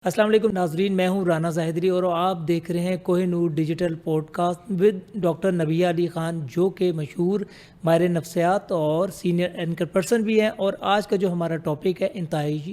السلام علیکم ناظرین، میں ہوں رانا زاہدری اور آپ دیکھ رہے ہیں Koh Noor digital podcast with doctor Nabiha Ali Khan, جو کہ مشہور ماہر نفسیات اور سینئر اینکر پرسن بھی ہیں۔ اور آج کا جو ہمارا ٹاپک ہے انتہائی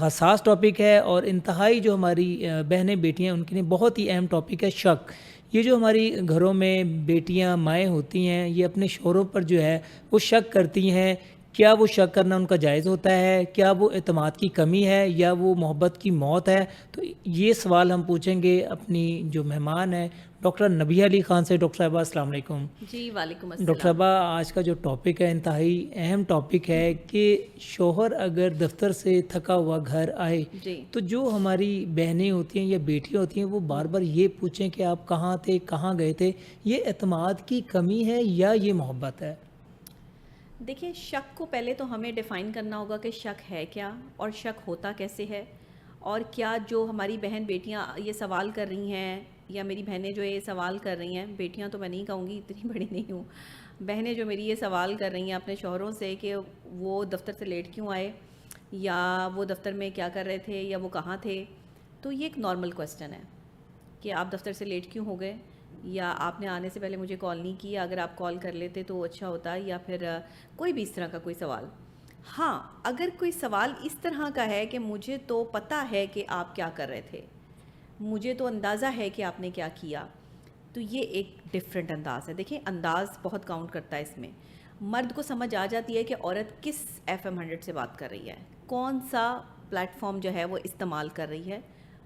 حساس ٹاپک ہے، اور انتہائی جو ہماری بہنیں بیٹیاں ہیں ان کے لیے بہت ہی اہم ٹاپک ہے شک۔ یہ جو ہماری گھروں میں بیٹیاں مائیں ہوتی ہیں، یہ اپنے شوہروں پر جو ہے وہ شک کرتی ہیں۔ کیا وہ شک کرنا ان کا جائز ہوتا ہے؟ کیا وہ اعتماد کی کمی ہے یا وہ محبت کی موت ہے؟ تو یہ سوال ہم پوچھیں گے اپنی جو مہمان ہے ڈاکٹر نبیہ علی خان سے۔ ڈاکٹر صاحبہ السلام علیکم۔ جی وعلیکم ڈاکٹر السلام۔ صاحبہ، آج کا جو ٹاپک ہے انتہائی اہم ٹاپک ہے کہ شوہر اگر دفتر سے تھکا ہوا گھر آئے جی تو جو ہماری بہنیں ہوتی ہیں یا بیٹیاں ہوتی ہیں وہ بار بار یہ پوچھیں کہ آپ کہاں تھے، کہاں گئے تھے، یہ اعتماد کی کمی ہے یا یہ محبت ہے؟ دیکھیں، شک کو پہلے تو ہمیں ڈیفائن کرنا ہوگا کہ شک ہے کیا اور شک ہوتا کیسے ہے، اور کیا جو ہماری بہن بیٹیاں یہ سوال کر رہی ہیں یا میری بہنیں جو یہ سوال کر رہی ہیں، بیٹیاں تو میں نہیں کہوں گی، اتنی بڑی نہیں ہوں، بہنیں جو میری یہ سوال کر رہی ہیں اپنے شوہروں سے کہ وہ دفتر سے لیٹ کیوں آئے، یا وہ دفتر میں کیا کر رہے تھے، یا وہ کہاں تھے، تو یہ ایک نارمل کویسچن ہے کہ آپ دفتر سے لیٹ کیوں ہو گئے، یا آپ نے آنے سے پہلے مجھے کال نہیں کیا، اگر آپ کال کر لیتے تو اچھا ہوتا، یا پھر کوئی بھی اس طرح کا کوئی سوال۔ ہاں، اگر کوئی سوال اس طرح کا ہے کہ مجھے تو پتہ ہے کہ آپ کیا کر رہے تھے، مجھے تو اندازہ ہے کہ آپ نے کیا کیا، تو یہ ایک ڈیفرنٹ انداز ہے۔ دیکھیں، انداز بہت کاؤنٹ کرتا ہے اس میں۔ مرد کو سمجھ آ جاتی ہے کہ عورت کس FM 100 سے بات کر رہی ہے، کون سا پلیٹ فارم جو ہے وہ استعمال کر رہی ہے،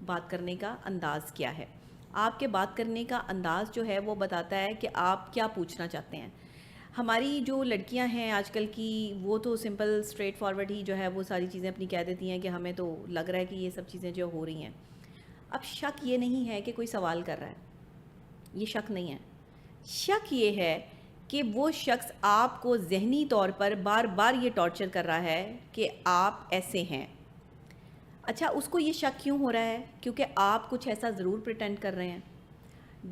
بات کرنے کا انداز کیا ہے۔ آپ کے بات کرنے کا انداز جو ہے وہ بتاتا ہے کہ آپ کیا پوچھنا چاہتے ہیں۔ ہماری جو لڑکیاں ہیں آج کل کی، وہ تو سمپل اسٹریٹ فارورڈ ہی جو ہے وہ ساری چیزیں اپنی کہہ دیتی ہیں کہ ہمیں تو لگ رہا ہے کہ یہ سب چیزیں جو ہو رہی ہیں۔ اب شک یہ نہیں ہے کہ کوئی سوال کر رہا ہے، یہ شک نہیں ہے۔ شک یہ ہے کہ وہ شخص آپ کو ذہنی طور پر بار بار یہ ٹارچر کر رہا ہے کہ آپ ایسے ہیں۔ اچھا، اس کو یہ شک کیوں ہو رہا ہے؟ کیونکہ آپ کچھ ایسا ضرور پریٹینڈ کر رہے ہیں،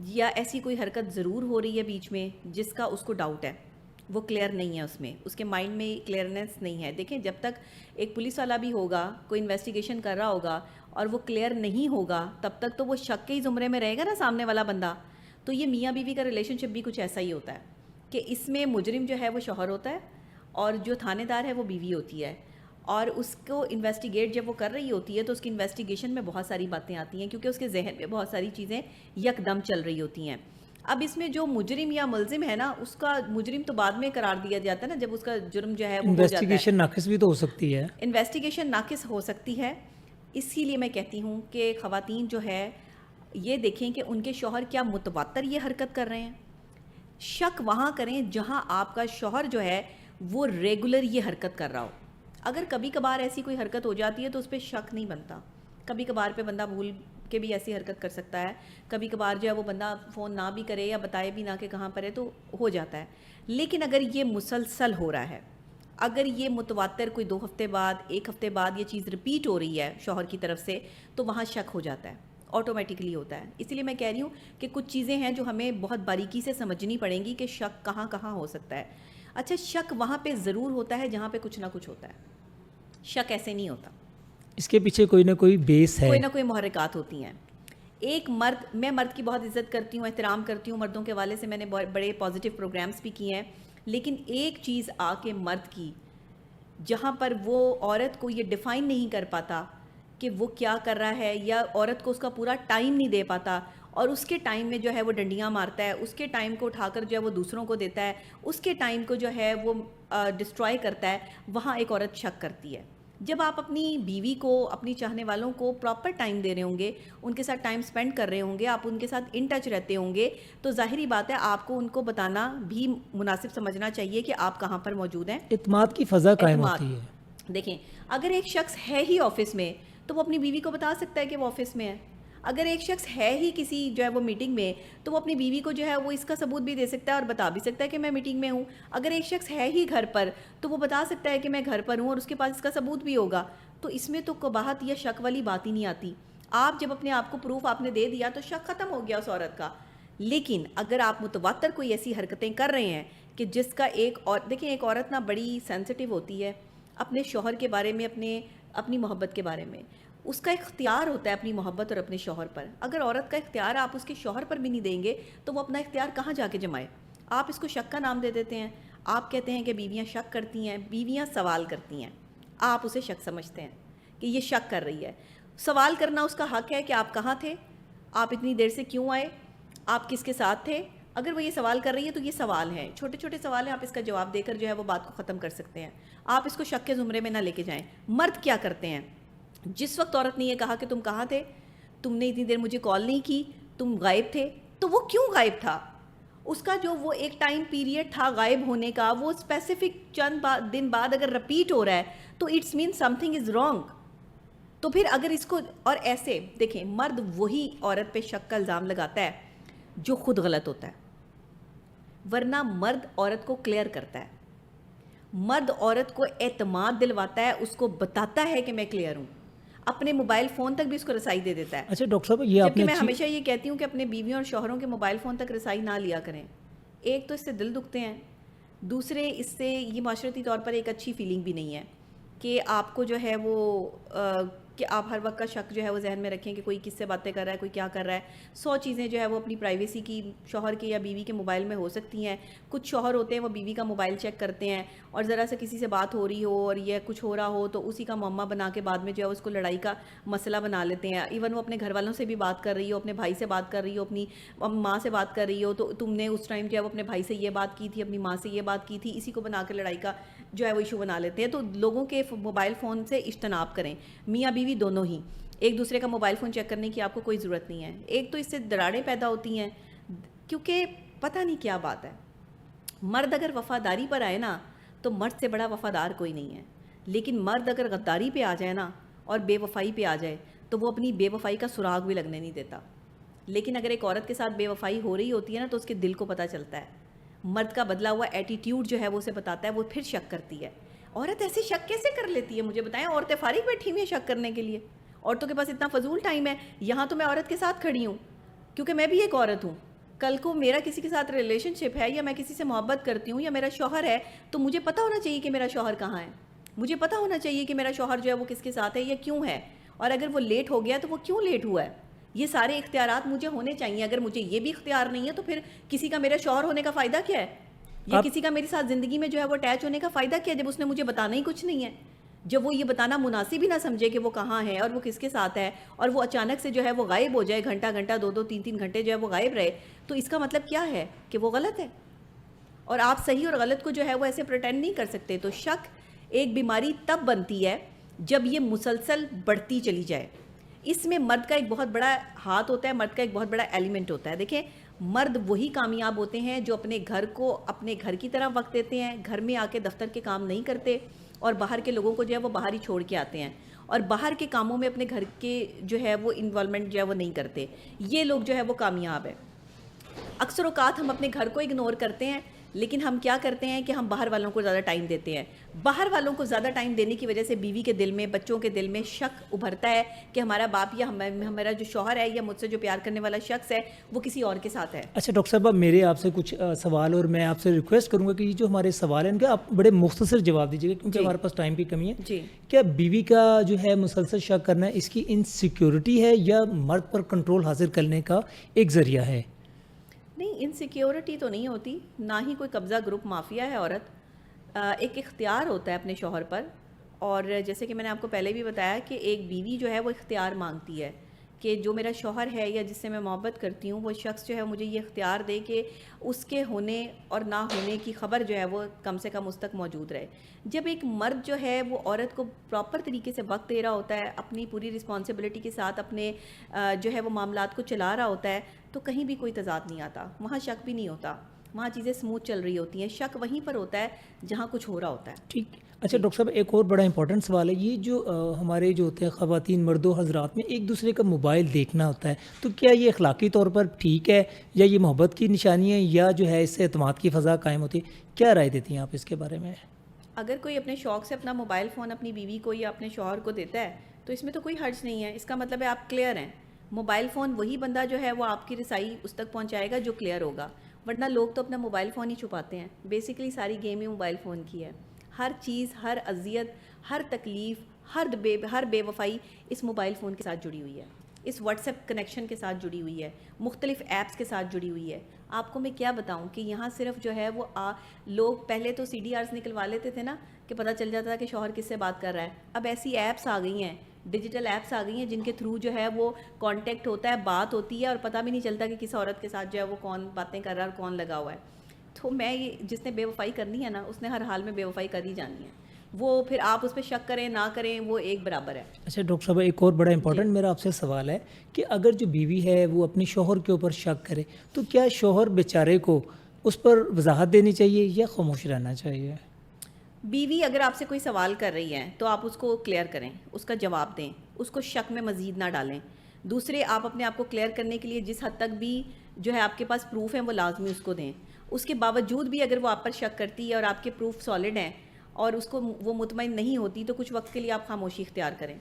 یا ایسی کوئی حرکت ضرور ہو رہی ہے بیچ میں جس کا اس کو ڈاؤٹ ہے، وہ کلیئر نہیں ہے، اس میں اس کے مائنڈ میں کلیئرنیس نہیں ہے۔ دیکھیں، جب تک ایک پولیس والا بھی ہوگا، کوئی انویسٹیگیشن کر رہا ہوگا اور وہ کلیئر نہیں ہوگا، تب تک تو وہ شک کے ہی زمرے میں رہے گا نا سامنے والا بندہ۔ تو یہ میاں بیوی کا ریلیشن شپ بھی کچھ ایسا ہی ہوتا ہے کہ اس میں مجرم جو ہے وہ شوہر ہوتا ہے اور جو تھانے دار ہے وہ بیوی ہوتی ہے، اور اس کو انویسٹیگیٹ جب وہ کر رہی ہوتی ہے تو اس کی انویسٹیگیشن میں بہت ساری باتیں آتی ہیں، کیونکہ اس کے ذہن میں بہت ساری چیزیں یک دم چل رہی ہوتی ہیں۔ اب اس میں جو مجرم یا ملزم ہے نا، اس کا مجرم تو بعد میں قرار دیا جاتا ہے نا، جب اس کا جرم جو ہے وہ ہو جاتا ہے۔ انویسٹیگیشن ناقص بھی تو ہو سکتی ہے۔ انویسٹیگیشن ناقص ہو سکتی ہے، اسی لیے میں کہتی ہوں کہ خواتین جو ہے یہ دیکھیں کہ ان کے شوہر کیا متواتر یہ حرکت کر رہے ہیں۔ شک وہاں کریں جہاں آپ کا شوہر جو ہے وہ ریگولر یہ حرکت کر رہا ہو۔ اگر کبھی کبھار ایسی کوئی حرکت ہو جاتی ہے تو اس پہ شک نہیں بنتا، کبھی کبھار پہ بندہ بھول کے بھی ایسی حرکت کر سکتا ہے، کبھی کبھار جو ہے وہ بندہ فون نہ بھی کرے یا بتائے بھی نہ کہ کہاں پر ہے تو ہو جاتا ہے۔ لیکن اگر یہ مسلسل ہو رہا ہے، اگر یہ متواتر کوئی 2 ہفتے بعد 1 ہفتے بعد یہ چیز ریپیٹ ہو رہی ہے شوہر کی طرف سے، تو وہاں شک ہو جاتا ہے، آٹومیٹکلی ہوتا ہے۔ اسی لیے میں کہہ رہی ہوں کہ کچھ چیزیں ہیں جو ہمیں بہت باریکی سے سمجھنی پڑیں گی کہ شک کہاں کہاں ہو سکتا ہے۔ اچھا، شک وہاں پہ ضرور ہوتا ہے جہاں پہ کچھ نہ کچھ ہوتا ہے، شک ایسے نہیں ہوتا، اس کے پیچھے کوئی نہ کوئی بیس ہے۔ کوئی نہ کوئی محرکات ہوتی ہیں۔ ایک مرد، میں مرد کی بہت عزت کرتی ہوں، احترام کرتی ہوں، مردوں کے حوالے سے میں نے بڑے پازیٹیو پروگرامز بھی کیے ہیں، لیکن ایک چیز آ کے مرد کی، جہاں پر وہ عورت کو یہ ڈیفائن نہیں کر پاتا کہ وہ کیا کر رہا ہے، یا عورت کو اس کا پورا ٹائم نہیں دے پاتا، اور اس کے ٹائم میں جو ہے وہ ڈنڈیاں مارتا ہے، اس کے ٹائم کو اٹھا کر جو ہے وہ دوسروں کو دیتا ہے، اس کے ٹائم کو جو ہے وہ ڈسٹرائے کرتا ہے، وہاں ایک عورت شک کرتی ہے۔ جب آپ اپنی بیوی کو، اپنی چاہنے والوں کو پراپر ٹائم دے رہے ہوں گے، ان کے ساتھ ٹائم سپینڈ کر رہے ہوں گے، آپ ان کے ساتھ ان ٹچ رہتے ہوں گے، تو ظاہری بات ہے آپ کو ان کو بتانا بھی مناسب سمجھنا چاہیے کہ آپ کہاں پر موجود ہیں۔ اعتماد کی فضا قائم ہوتی ہے۔ اعتماد، دیکھیں، اگر ایک شخص ہے ہی آفس میں تو وہ اپنی بیوی کو بتا سکتا ہے کہ وہ آفس میں ہے۔ اگر ایک شخص ہے ہی کسی جو ہے وہ میٹنگ میں، تو وہ اپنی بیوی کو جو ہے وہ اس کا ثبوت بھی دے سکتا ہے اور بتا بھی سکتا ہے کہ میں میٹنگ میں ہوں۔ اگر ایک شخص ہے ہی گھر پر تو وہ بتا سکتا ہے کہ میں گھر پر ہوں، اور اس کے پاس اس کا ثبوت بھی ہوگا۔ تو اس میں تو قباحت یا شک والی بات ہی نہیں آتی۔ آپ جب اپنے آپ کو پروف آپ نے دے دیا تو شک ختم ہو گیا اس عورت کا۔ لیکن اگر آپ متواتر کوئی ایسی حرکتیں کر رہے ہیں کہ جس کا ایک، اور دیکھیں ایک عورت نا بڑی سینسٹیو ہوتی ہے اپنے شوہر کے بارے میں، اپنی محبت کے بارے میں، اس کا اختیار ہوتا ہے اپنی محبت اور اپنے شوہر پر. اگر عورت کا اختیار آپ اس کے شوہر پر بھی نہیں دیں گے تو وہ اپنا اختیار کہاں جا کے جمائے؟ آپ اس کو شک کا نام دے دیتے ہیں. آپ کہتے ہیں کہ بیویاں شک کرتی ہیں, بیویاں سوال کرتی ہیں, آپ اسے شک سمجھتے ہیں کہ یہ شک کر رہی ہے. سوال کرنا اس کا حق ہے کہ آپ کہاں تھے, آپ اتنی دیر سے کیوں آئے, آپ کس کے ساتھ تھے. اگر وہ یہ سوال کر رہی ہے تو یہ سوال ہیں, چھوٹے چھوٹے سوال ہیں, آپ اس کا جواب دے کر جو ہے وہ بات کو ختم کر سکتے ہیں. آپ اس کو شک کے زمرے میں نہ لے کے جائیں. مرد کیا کرتے ہیں, جس وقت عورت نے یہ کہا کہ تم کہاں تھے, تم نے اتنی دیر مجھے کال نہیں کی, تم غائب تھے, تو وہ کیوں غائب تھا؟ اس کا جو وہ ایک ٹائم پیریڈ تھا غائب ہونے کا, وہ اسپیسیفک چند دن بعد اگر رپیٹ ہو رہا ہے تو it's mean something is wrong. تو پھر اگر اس کو, اور ایسے دیکھیں, مرد وہی عورت پہ شک کا الزام لگاتا ہے جو خود غلط ہوتا ہے, ورنہ مرد عورت کو کلیئر کرتا ہے, مرد عورت کو اعتماد دلواتا ہے, اس کو بتاتا ہے کہ میں کلیئر ہوں, اپنے موبائل فون تک بھی اس کو رسائی دے دیتا ہے. اچھا ڈاکٹر صاحب, یہ آپ جبکہ نے میں ہمیشہ یہ کہتی ہوں کہ اپنے بیویوں اور شوہروں کے موبائل فون تک رسائی نہ لیا کریں. ایک تو اس سے دل دکھتے ہیں, دوسرے اس سے یہ معاشرتی طور پر ایک اچھی فیلنگ بھی نہیں ہے کہ آپ کو جو ہے وہ کہ آپ ہر وقت کا شک جو ہے وہ ذہن میں رکھیں کہ کوئی کس سے باتیں کر رہا ہے, کوئی کیا کر رہا ہے. 100 چیزیں جو ہے وہ اپنی پرائیویسی کی شوہر کے یا بیوی کے موبائل میں ہو سکتی ہیں. کچھ شوہر ہوتے ہیں وہ بیوی کا موبائل چیک کرتے ہیں, اور ذرا سے کسی سے بات ہو رہی ہو اور یہ کچھ ہو رہا ہو تو اسی کا معمہ بنا کے بعد میں جو ہے اس کو لڑائی کا مسئلہ بنا لیتے ہیں. ایون وہ اپنے گھر والوں سے بھی بات کر رہی ہو, اپنے بھائی سے بات کر رہی ہو, اپنی ماں سے بات کر رہی ہو, تو تم نے اس ٹائم جو ہے وہ اپنے بھائی سے یہ بات کی تھی, اپنی ماں سے یہ بات کی تھی, اسی کو بنا کے لڑائی کا جو ہے وہ ایشو بنا لیتے ہیں. تو لوگوں کے موبائل فون سے اجتناب کریں, میاں بیوی دونوں ہی. ایک دوسرے کا موبائل فون چیک کرنے کی آپ کو کوئی ضرورت نہیں ہے. ایک تو اس سے دراڑیں پیدا ہوتی ہیں کیونکہ پتہ نہیں کیا بات ہے. مرد اگر وفاداری پر آئے نا تو مرد سے بڑا وفادار کوئی نہیں ہے, لیکن مرد اگر غداری پہ آ جائے نا اور بے وفائی پہ آ جائے تو وہ اپنی بے وفائی کا سراغ بھی لگنے نہیں دیتا. لیکن اگر ایک عورت کے ساتھ بے وفائی ہو رہی ہوتی ہے نا تو اس کے دل کو پتہ چلتا ہے. مرد کا بدلا ہوا ایٹیٹیوڈ جو ہے وہ اسے بتاتا ہے, وہ پھر شک کرتی ہے. عورت ایسے شک کیسے کر لیتی ہے مجھے بتائیں؟ عورتیں فارغ بیٹھی ہوئی ہیں شک کرنے کے لیے, عورتوں کے پاس اتنا فضول ٹائم ہے. یہاں تو میں عورت کے ساتھ کھڑی ہوں کیونکہ میں بھی ایک عورت ہوں. کل کو میرا کسی کے ساتھ ریلیشن شپ ہے یا میں کسی سے محبت کرتی ہوں یا میرا شوہر ہے, تو مجھے پتہ ہونا چاہیے کہ میرا شوہر کہاں ہے, مجھے پتہ ہونا چاہیے کہ میرا شوہر جو ہے وہ کس کے ساتھ ہے یا کیوں ہے, اور اگر وہ لیٹ ہو گیا تو وہ کیوں لیٹ ہوا ہے. یہ سارے اختیارات مجھے ہونے چاہیے. اگر مجھے یہ بھی اختیار نہیں ہے تو پھر کسی کا میرا شوہر ہونے کا فائدہ کیا ہے, یا کسی کا میرے ساتھ زندگی میں جو ہے وہ اٹیچ ہونے کا فائدہ کیا ہے جب اس نے مجھے بتانا ہی کچھ نہیں ہے, جب وہ یہ بتانا مناسب ہی نہ سمجھے کہ وہ کہاں ہے اور وہ کس کے ساتھ ہے, اور وہ اچانک سے جو ہے وہ غائب ہو جائے, گھنٹہ گھنٹہ 2-2 3-3 گھنٹے جو ہے وہ غائب رہے, تو اس کا مطلب کیا ہے کہ وہ غلط ہے. اور آپ صحیح اور غلط کو جو ہے وہ ایسے پریٹینڈ نہیں کر سکتے. تو شک ایک بیماری تب بنتی ہے جب یہ مسلسل بڑھتی چلی جائے. اس میں مرد کا ایک بہت بڑا ہاتھ ہوتا ہے, مرد کا ایک بہت بڑا ایلیمنٹ ہوتا ہے. دیکھیں, مرد وہی کامیاب ہوتے ہیں جو اپنے گھر کو اپنے گھر کی طرح وقت دیتے ہیں, گھر میں آ کے دفتر کے کام نہیں کرتے, اور باہر کے لوگوں کو جو ہے وہ باہر ہی چھوڑ کے آتے ہیں, اور باہر کے کاموں میں اپنے گھر کے جو ہے وہ انوالومنٹ جو ہے وہ نہیں کرتے. یہ لوگ جو ہے وہ کامیاب ہے. اکثر اوقات ہم اپنے گھر کو اگنور کرتے ہیں, لیکن ہم کیا کرتے ہیں کہ ہم باہر والوں کو زیادہ ٹائم دیتے ہیں. باہر والوں کو زیادہ ٹائم دینے کی وجہ سے بیوی کے دل میں, بچوں کے دل میں شک ابھرتا ہے کہ ہمارا باپ یا ہمارا جو شوہر ہے یا مجھ سے جو پیار کرنے والا شخص ہے وہ کسی اور کے ساتھ ہے. اچھا ڈاکٹر صاحب, میرے آپ سے کچھ سوال, اور میں آپ سے ریکویسٹ کروں گا کہ یہ جو ہمارے سوال ہیں ان کا آپ بڑے مختصر جواب دیجیے گا کیونکہ ہمارے پاس ٹائم کی کمی ہے. جی, کیا بیوی کا جو ہے مسلسل شک کرنا اس کی انسیکیورٹی ہے یا مرد پر کنٹرول حاصل کرنے کا ایک ذریعہ ہے؟ نہیں, انسیکیورٹی تو نہیں ہوتی, نہ ہی کوئی قبضہ گروپ مافیا ہے عورت. ایک اختیار ہوتا ہے اپنے شوہر پر, اور جیسے کہ میں نے آپ کو پہلے بھی بتایا کہ ایک بیوی جو ہے وہ اختیار مانگتی ہے کہ جو میرا شوہر ہے یا جس سے میں محبت کرتی ہوں وہ شخص جو ہے مجھے یہ اختیار دے کہ اس کے ہونے اور نہ ہونے کی خبر جو ہے وہ کم سے کم اس تک موجود رہے. جب ایک مرد جو ہے وہ عورت کو پراپر طریقے سے وقت دے رہا ہوتا ہے, اپنی پوری رسپانسبلٹی کے ساتھ اپنے جو ہے وہ معاملات کو چلا رہا ہوتا ہے, تو کہیں بھی کوئی تضاد نہیں آتا, وہاں شک بھی نہیں ہوتا, وہاں چیزیں سموتھ چل رہی ہوتی ہیں. شک وہیں پر ہوتا ہے جہاں کچھ ہو رہا ہوتا ہے. ٹھیک. اچھا ڈاکٹر صاحب, ایک اور بڑا امپورٹنٹ سوال ہے, یہ جو ہمارے جو ہوتے ہیں خواتین مردوں حضرات میں ایک دوسرے کا موبائل دیکھنا ہوتا ہے, تو کیا یہ اخلاقی طور پر ٹھیک ہے یا یہ محبت کی نشانی ہے یا جو ہے اس سے اعتماد کی فضا قائم ہوتی ہے؟ کیا رائے دیتی ہیں آپ اس کے بارے میں؟ اگر کوئی اپنے شوق سے اپنا موبائل فون اپنی بیوی کو یا اپنے شوہر کو دیتا ہے تو اس میں تو کوئی حرج نہیں ہے. اس کا مطلب ہے آپ کلیئر ہیں. موبائل فون وہی بندہ جو ہے وہ آپ کی رسائی اس تک پہنچائے گا جو کلیئر ہوگا, ورنہ لوگ تو اپنا موبائل فون ہی چھپاتے ہیں. بیسیکلی ساری گیم ہی موبائل فون کی ہے. ہر چیز, ہر اذیت, ہر تکلیف, ہر بے وفائی اس موبائل فون کے ساتھ جڑی ہوئی ہے, اس واٹس ایپ کنیکشن کے ساتھ جڑی ہوئی ہے, مختلف ایپس کے ساتھ جڑی ہوئی ہے. آپ کو میں کیا بتاؤں کہ یہاں صرف جو ہے وہ لوگ پہلے تو CDRs نکلوا لیتے تھے نا کہ پتہ چل جاتا ہے کہ شوہر کس سے بات کر رہا ہے. اب ایسی ایپس آ گئی ہیں, ڈیجیٹل ایپس آ گئی ہیں جن کے تھرو جو ہے وہ کانٹیکٹ ہوتا ہے, بات ہوتی ہے اور پتہ بھی نہیں چلتا کہ کس عورت کے ساتھ جو ہے وہ کون باتیں کر رہا ہے اور کون لگا ہوا ہے. تو میں یہ جس نے بے وفائی کرنی ہے نا اس نے ہر حال میں بے وفائی کر ہی جانی ہے, وہ پھر آپ اس پہ شک کریں نہ کریں وہ ایک برابر ہے. اچھا ڈاکٹر صاحب, ایک اور بڑا امپورٹنٹ میرا آپ سے سوال ہے کہ اگر جو بیوی ہے وہ اپنی شوہر کے اوپر شک کرے تو کیا شوہر بیچارے کو اس پر وضاحت دینی چاہیے یا خاموش رہنا چاہیے؟ بیوی اگر آپ سے کوئی سوال کر رہی ہے تو آپ اس کو کلیئر کریں, اس کا جواب دیں, اس کو شک میں مزید نہ ڈالیں. دوسرے, آپ اپنے آپ کو کلیئر کرنے کے لیے جس حد تک بھی جو ہے آپ کے پاس پروف ہیں وہ لازمی اس کو دیں. اس کے باوجود بھی اگر وہ آپ پر شک کرتی ہے اور آپ کے پروف سالڈ ہیں اور اس کو وہ مطمئن نہیں ہوتی تو کچھ وقت کے لیے آپ خاموشی اختیار کریں.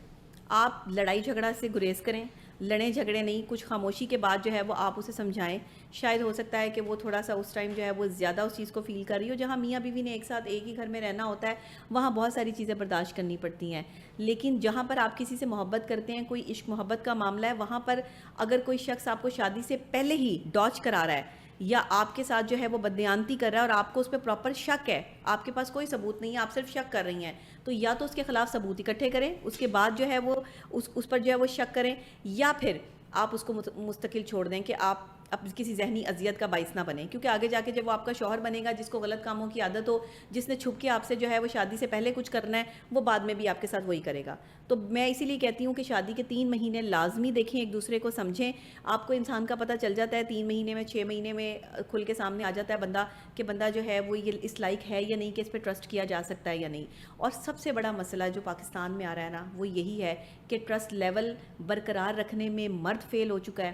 آپ لڑائی جھگڑا سے گریز کریں, لڑیں جھگڑے نہیں, کچھ خاموشی کے بعد جو ہے وہ آپ اسے سمجھائیں. شاید ہو سکتا ہے کہ وہ تھوڑا سا اس ٹائم جو ہے وہ زیادہ اس چیز کو فیل کر رہی ہو. جہاں میاں بیوی نے ایک ساتھ ایک ہی گھر میں رہنا ہوتا ہے وہاں بہت ساری چیزیں برداشت کرنی پڑتی ہیں, لیکن جہاں پر آپ کسی سے محبت کرتے ہیں, کوئی عشق محبت کا معاملہ ہے, وہاں پر اگر کوئی شخص آپ کو شادی سے پہلے ہی ڈاچ کرا رہا ہے یا آپ کے ساتھ جو ہے وہ بددیانتی کر رہا ہے اور آپ کو اس پہ پراپر شک ہے, آپ کے پاس کوئی ثبوت نہیں ہے, آپ صرف شک کر رہی ہیں, تو یا تو اس کے خلاف ثبوت اکٹھے کریں, اس کے بعد جو ہے وہ اس پر جو ہے وہ شک کریں, یا پھر آپ اس کو مستقل چھوڑ دیں کہ آپ اب کسی ذہنی اذیت کا باعث نہ بنیں. کیونکہ آگے جا کے جب وہ آپ کا شوہر بنے گا جس کو غلط کاموں کی عادت ہو, جس نے چھپ کے آپ سے جو ہے وہ شادی سے پہلے کچھ کرنا ہے, وہ بعد میں بھی آپ کے ساتھ وہی کرے گا. تو میں اسی لیے کہتی ہوں کہ شادی کے 3 مہینے لازمی دیکھیں, ایک دوسرے کو سمجھیں. آپ کو انسان کا پتہ چل جاتا ہے 3 مہینے میں, 6 مہینے میں کھل کے سامنے آ جاتا ہے بندہ کہ بندہ جو ہے وہ یہ اس لائق ہے یا نہیں, کہ اس پہ ٹرسٹ کیا جا سکتا ہے یا نہیں. اور سب سے بڑا مسئلہ جو پاکستان میں آ رہا ہے نا وہ یہی ہے کہ ٹرسٹ لیول برقرار رکھنے میں مرد فیل ہو چکا ہے,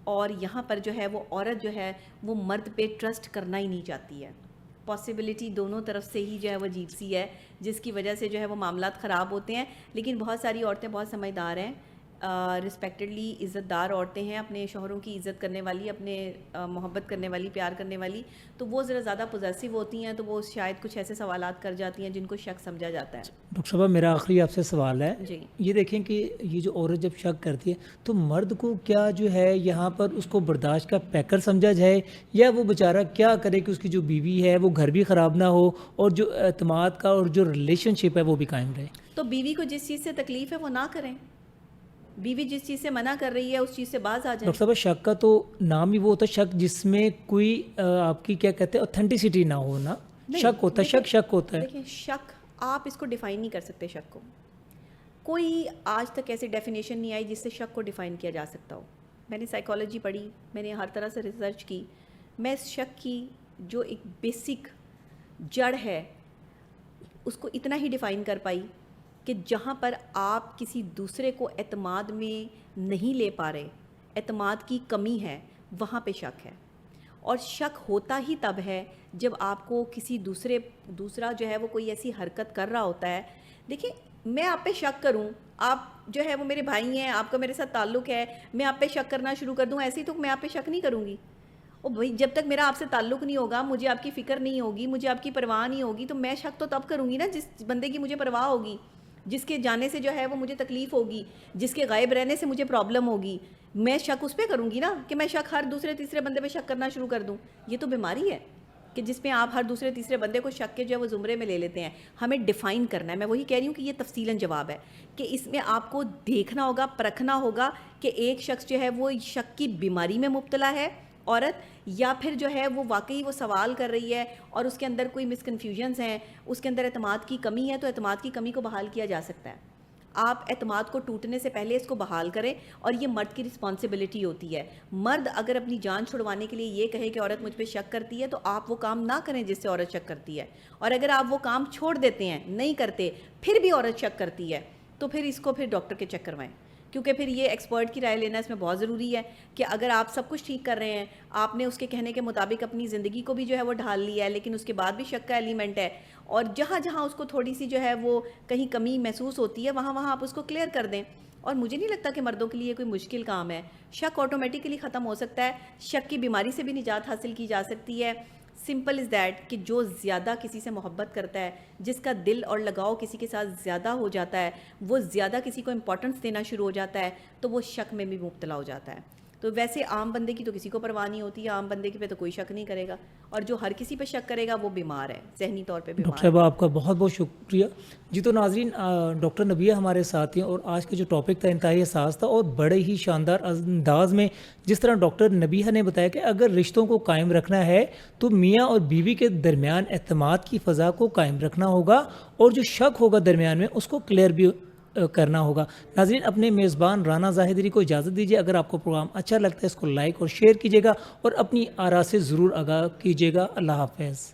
اور یہاں پر جو ہے وہ عورت جو ہے وہ مرد پہ ٹرسٹ کرنا ہی نہیں چاہتی ہے. پاسبلٹی دونوں طرف سے ہی جو ہے وہ عجیب سی ہے, جس کی وجہ سے جو ہے وہ معاملات خراب ہوتے ہیں. لیکن بہت ساری عورتیں بہت سمجھدار ہیں, رسپیکٹڈلی عزت دار عورتیں ہیں, اپنے شوہروں کی عزت کرنے والی, اپنے محبت کرنے والی, پیار کرنے والی, تو وہ ذرا زیادہ پوزیسو ہوتی ہیں, تو وہ شاید کچھ ایسے سوالات کر جاتی ہیں جن کو شک سمجھا جاتا ہے. ڈاکٹر صاحب میرا آخری آپ سے سوال ہے, جی یہ دیکھیں کہ یہ جو عورت جب شک کرتی ہے تو مرد کو کیا جو ہے یہاں پر اس کو برداشت کا پیکر سمجھا جائے, یا وہ بیچارہ کیا کرے کہ اس کی جو بیوی ہے وہ گھر بھی خراب نہ ہو اور جو اعتماد کا اور جو ریلیشن شپ ہے وہ بھی قائم رہے؟ تو بیوی کو جس چیز سے تکلیف ہے وہ نہ کریں, بیوی جس چیز سے منع کر رہی ہے اس چیز سے باز آ جائیں. ڈاکٹر صاحب شک کا تو نام ہی وہ ہوتا ہے شک جس میں کوئی آپ کی کیا کہتے ہیں اوتھینٹسٹی نہ ہو نا, شک ہوتا ہے, شک ہوتا ہے. دیکھیں شک آپ اس کو ڈیفائن نہیں کر سکتے. شک کو کوئی آج تک ایسی ڈیفینیشن نہیں آئی جس سے شک کو ڈیفائن کیا جا سکتا ہو. میں نے سائیکالوجی پڑھی, میں نے ہر طرح سے ریسرچ کی, میں اس شک کی جو ایک بیسک جڑ ہے اس کو اتنا ہی ڈیفائن کر پائی کہ جہاں پر آپ کسی دوسرے کو اعتماد میں نہیں لے پا رہے, اعتماد کی کمی ہے, وہاں پہ شک ہے. اور شک ہوتا ہی تب ہے جب آپ کو کسی دوسرا جو ہے وہ کوئی ایسی حرکت کر رہا ہوتا ہے. دیکھیں میں آپ پہ شک کروں, آپ جو ہے وہ میرے بھائی ہیں, آپ کا میرے ساتھ تعلق ہے, میں آپ پہ شک کرنا شروع کر دوں, ایسے ہی تو میں آپ پہ شک نہیں کروں گی. اور بھائی جب تک میرا آپ سے تعلق نہیں ہوگا, مجھے آپ کی فکر نہیں ہوگی, مجھے آپ کی پرواہ نہیں ہوگی, تو میں شک تو تب کروں گی نا جس بندے کی مجھے پرواہ ہوگی, جس کے جانے سے جو ہے وہ مجھے تکلیف ہوگی, جس کے غائب رہنے سے مجھے پرابلم ہوگی. میں شک اس پہ کروں گی نا کہ میں شک ہر دوسرے تیسرے بندے پہ شک کرنا شروع کر دوں. یہ تو بیماری ہے کہ جس میں آپ ہر دوسرے تیسرے بندے کو شک کے جو ہے وہ زمرے میں لے لیتے ہیں. ہمیں ڈیفائن کرنا ہے. میں وہی کہہ رہی ہوں کہ یہ تفصیلاً جواب ہے کہ اس میں آپ کو دیکھنا ہوگا, پرکھنا ہوگا کہ ایک شخص جو ہے وہ شک کی بیماری میں مبتلا ہے عورت, یا پھر جو ہے وہ واقعی وہ سوال کر رہی ہے اور اس کے اندر کوئی مسکنفیوژنز ہیں, اس کے اندر اعتماد کی کمی ہے, تو اعتماد کی کمی کو بحال کیا جا سکتا ہے. آپ اعتماد کو ٹوٹنے سے پہلے اس کو بحال کریں, اور یہ مرد کی رسپانسبلٹی ہوتی ہے. مرد اگر اپنی جان چھڑوانے کے لیے یہ کہے کہ عورت مجھ پہ شک کرتی ہے تو آپ وہ کام نہ کریں جس سے عورت شک کرتی ہے. اور اگر آپ وہ کام چھوڑ دیتے ہیں, نہیں کرتے, پھر بھی عورت شک کرتی ہے, تو پھر اس کو پھر ڈاکٹر کے چیک کروائیں. کیونکہ پھر یہ ایکسپرٹ کی رائے لینا اس میں بہت ضروری ہے کہ اگر آپ سب کچھ ٹھیک کر رہے ہیں, آپ نے اس کے کہنے کے مطابق اپنی زندگی کو بھی جو ہے وہ ڈھال لیا ہے, لیکن اس کے بعد بھی شک کا ایلیمنٹ ہے, اور جہاں جہاں اس کو تھوڑی سی جو ہے وہ کہیں کمی محسوس ہوتی ہے وہاں وہاں آپ اس کو کلیئر کر دیں. اور مجھے نہیں لگتا کہ مردوں کے لیے کوئی مشکل کام ہے. شک آٹومیٹکلی ختم ہو سکتا ہے, شک کی بیماری سے بھی نجات حاصل کی جا سکتی ہے. سمپل از دیٹ کہ جو زیادہ کسی سے محبت کرتا ہے, جس کا دل اور لگاؤ کسی کے ساتھ زیادہ ہو جاتا ہے, وہ زیادہ کسی کو امپورٹنس دینا شروع ہو جاتا ہے, تو وہ شک میں بھی مبتلا ہو جاتا ہے. تو ویسے عام بندے کی تو کسی کو پرواہ نہیں ہوتی, عام بندے پہ تو کوئی شک نہیں کرے گا, اور جو ہر کسی پہ شک کرے گا وہ بیمار ہے, ذہنی طور پہ بیمار ڈاکٹر صاحبہ آپ کا بہت بہت شکریہ. جی تو ناظرین, ڈاکٹر نبیہ ہمارے ساتھ ہیں, اور آج کا جو ٹاپک تھا انتہائی حساس تھا, اور بڑے ہی شاندار انداز میں جس طرح ڈاکٹر نبیہ نے بتایا کہ اگر رشتوں کو قائم رکھنا ہے تو میاں اور بیوی کے درمیان اعتماد کی فضا کو قائم رکھنا ہوگا, اور جو شک ہوگا درمیان میں اس کو کلیئر بھی کرنا ہوگا. ناظرین, اپنے میزبان رانا زاہدری کو اجازت دیجیے. اگر آپ کو پروگرام اچھا لگتا ہے اس کو لائک اور شیئر کیجیے گا, اور اپنی آراء سے ضرور آگاہ کیجیے گا. اللہ حافظ.